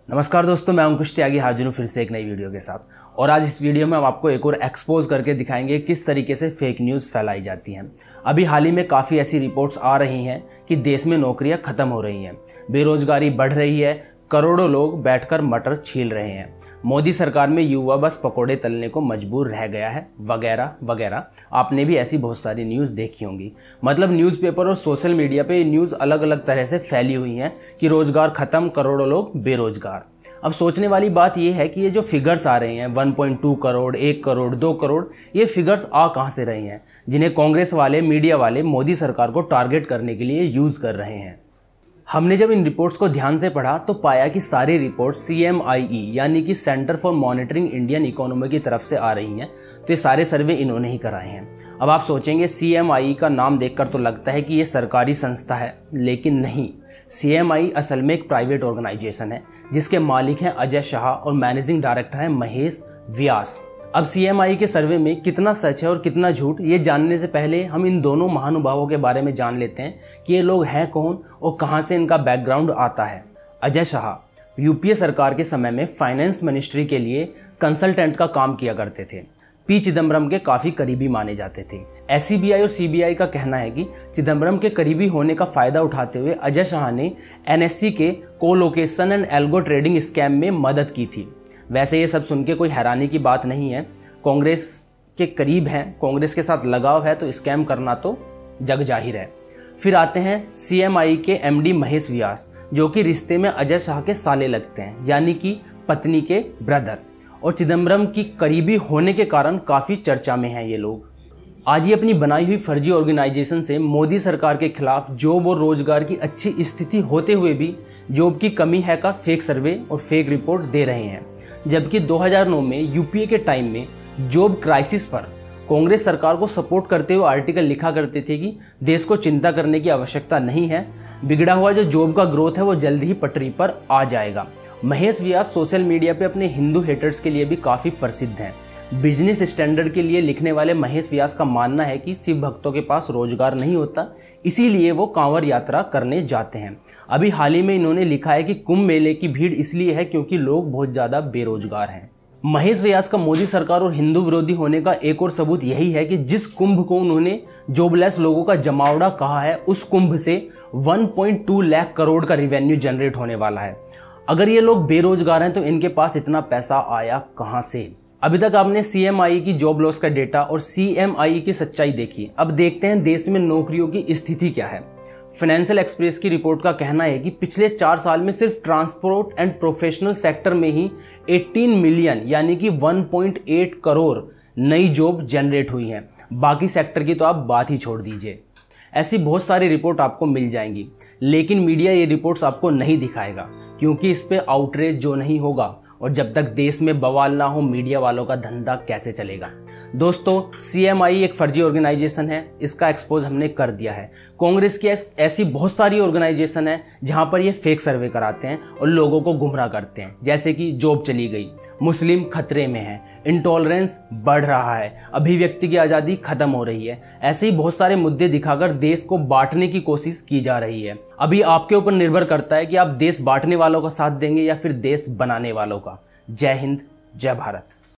नमस्कार दोस्तों, मैं अंकुश त्यागी हाजिर हूँ फिर से एक नई वीडियो के साथ। और आज इस वीडियो में हम आपको एक और एक्सपोज करके दिखाएंगे किस तरीके से फेक न्यूज़ फैलाई जाती हैं। अभी हाल ही में काफ़ी ऐसी रिपोर्ट्स आ रही हैं कि देश में नौकरियां खत्म हो रही हैं, बेरोजगारी बढ़ रही है, करोड़ों लोग बैठकर मटर छील रहे हैं, मोदी सरकार में युवा बस पकोड़े तलने को मजबूर रह गया है, वगैरह वगैरह। आपने भी ऐसी बहुत सारी न्यूज़ देखी होंगी। मतलब न्यूज़पेपर और सोशल मीडिया पे न्यूज़ अलग अलग तरह से फैली हुई हैं कि रोज़गार खत्म, करोड़ों लोग बेरोजगार। अब सोचने वाली बात यह है कि ये जो फिगर्स आ रहे हैं 1.2 करोड़, 1 करोड़, 2 करोड़, ये फिगर्स आ कहाँ से रहे हैं जिन्हें कांग्रेस वाले, मीडिया वाले मोदी सरकार को टारगेट करने के लिए यूज़ कर रहे हैं। हमने जब इन रिपोर्ट्स को ध्यान से पढ़ा तो पाया कि सारी रिपोर्ट CMIE यानी कि centre for monitoring Indian economy की तरफ से आ रही हैं। तो ये सारे सर्वे इन्होंने ही कराए हैं। अब आप सोचेंगे CMIE का नाम देखकर तो लगता है कि ये सरकारी संस्था है, लेकिन नहीं। CMIE असल में एक प्राइवेट ऑर्गेनाइजेशन है जिसके मालिक हैं अजय शाह और मैनेजिंग डायरेक्टर हैं महेश व्यास। अब CMIE के सर्वे में कितना सच है और कितना झूठ, ये जानने से पहले हम इन दोनों महानुभावों के बारे में जान लेते हैं कि ये लोग हैं कौन और कहां से इनका बैकग्राउंड आता है। अजय शाह UPA सरकार के समय में फाइनेंस मिनिस्ट्री के लिए कंसल्टेंट का काम किया करते थे। P चिदम्बरम के काफ़ी करीबी माने जाते थे। SCBI और CBI का कहना है कि चिदम्बरम के करीबी होने का फ़ायदा उठाते हुए अजय शाह ने NSE के colocation and algo trading scam में मदद की थी। वैसे ये सब सुन के कोई हैरानी की बात नहीं है। कांग्रेस के करीब हैं, कांग्रेस के साथ लगाव है, तो स्कैम करना तो जग जाहिर है। फिर आते हैं CMIE के MD महेश व्यास, जो कि रिश्ते में अजय शाह के साले लगते हैं, यानी कि पत्नी के ब्रदर, और चिदम्बरम की करीबी होने के कारण काफ़ी चर्चा में हैं ये लोग। आज ये अपनी बनाई हुई फर्जी ऑर्गेनाइजेशन से मोदी सरकार के खिलाफ जॉब और रोजगार की अच्छी स्थिति होते हुए भी जॉब की कमी है का फेक सर्वे और फेक रिपोर्ट दे रहे हैं। जबकि 2009 में UPA के टाइम में जॉब क्राइसिस पर कांग्रेस सरकार को सपोर्ट करते हुए आर्टिकल लिखा करते थे कि देश को चिंता करने की आवश्यकता नहीं है, बिगड़ा हुआ जो जॉब का ग्रोथ है वो जल्द ही पटरी पर आ जाएगा। महेश व्यास सोशल मीडिया पे अपने हिंदू हेटर्स के लिए भी काफ़ी प्रसिद्ध हैं। बिजनेस स्टैंडर्ड के लिए लिखने वाले महेश व्यास का मानना है कि शिव भक्तों के पास रोजगार नहीं होता, इसीलिए वो कांवड़ यात्रा करने जाते हैं। अभी हाल ही में इन्होंने लिखा है कि कुंभ मेले की भीड़ इसलिए है क्योंकि लोग बहुत ज़्यादा बेरोजगार हैं। महेश व्यास का मोदी सरकार और हिंदू विरोधी होने का एक और सबूत यही है कि जिस कुंभ को उन्होंने जॉबलेस लोगों का जमावड़ा कहा है, उस कुंभ से 1.2 लाख करोड़ का रिवेन्यू जनरेट होने वाला है। अगर ये लोग बेरोजगार हैं तो इनके पास इतना पैसा आया कहां से? अभी तक आपने CMIE की जॉब लॉस का डेटा और CMIE की सच्चाई देखी। अब देखते हैं देश में नौकरियों की स्थिति क्या है। फाइनेंशियल एक्सप्रेस की रिपोर्ट का कहना है कि पिछले 4 साल में सिर्फ ट्रांसपोर्ट एंड प्रोफेशनल सेक्टर में ही 18 मिलियन यानी कि 1.8 करोड़ नई जॉब जनरेट हुई हैं। बाकी सेक्टर की तो आप बात ही छोड़ दीजिए। ऐसी बहुत सारी रिपोर्ट आपको मिल जाएंगी, लेकिन मीडिया ये रिपोर्ट्स आपको नहीं दिखाएगा क्योंकि इस पे आउटरीच जो नहीं होगा, और जब तक देश में बवाल ना हो मीडिया वालों का धंधा कैसे चलेगा। दोस्तों, CMIE एक फर्जी ऑर्गेनाइजेशन है, इसका एक्सपोज हमने कर दिया है। कांग्रेस की ऐसी बहुत सारी ऑर्गेनाइजेशन है जहां पर ये फेक सर्वे कराते हैं और लोगों को गुमराह करते हैं, जैसे कि जॉब चली गई, मुस्लिम खतरे में है, इंटॉलरेंस बढ़ रहा है, अभिव्यक्ति की आज़ादी खत्म हो रही है। ऐसे ही बहुत सारे मुद्दे दिखाकर देश को बांटने की कोशिश की जा रही है। अभी आपके ऊपर निर्भर करता है कि आप देश बांटने वालों का साथ देंगे या फिर देश बनाने वालों का। जय हिंद, जय भारत।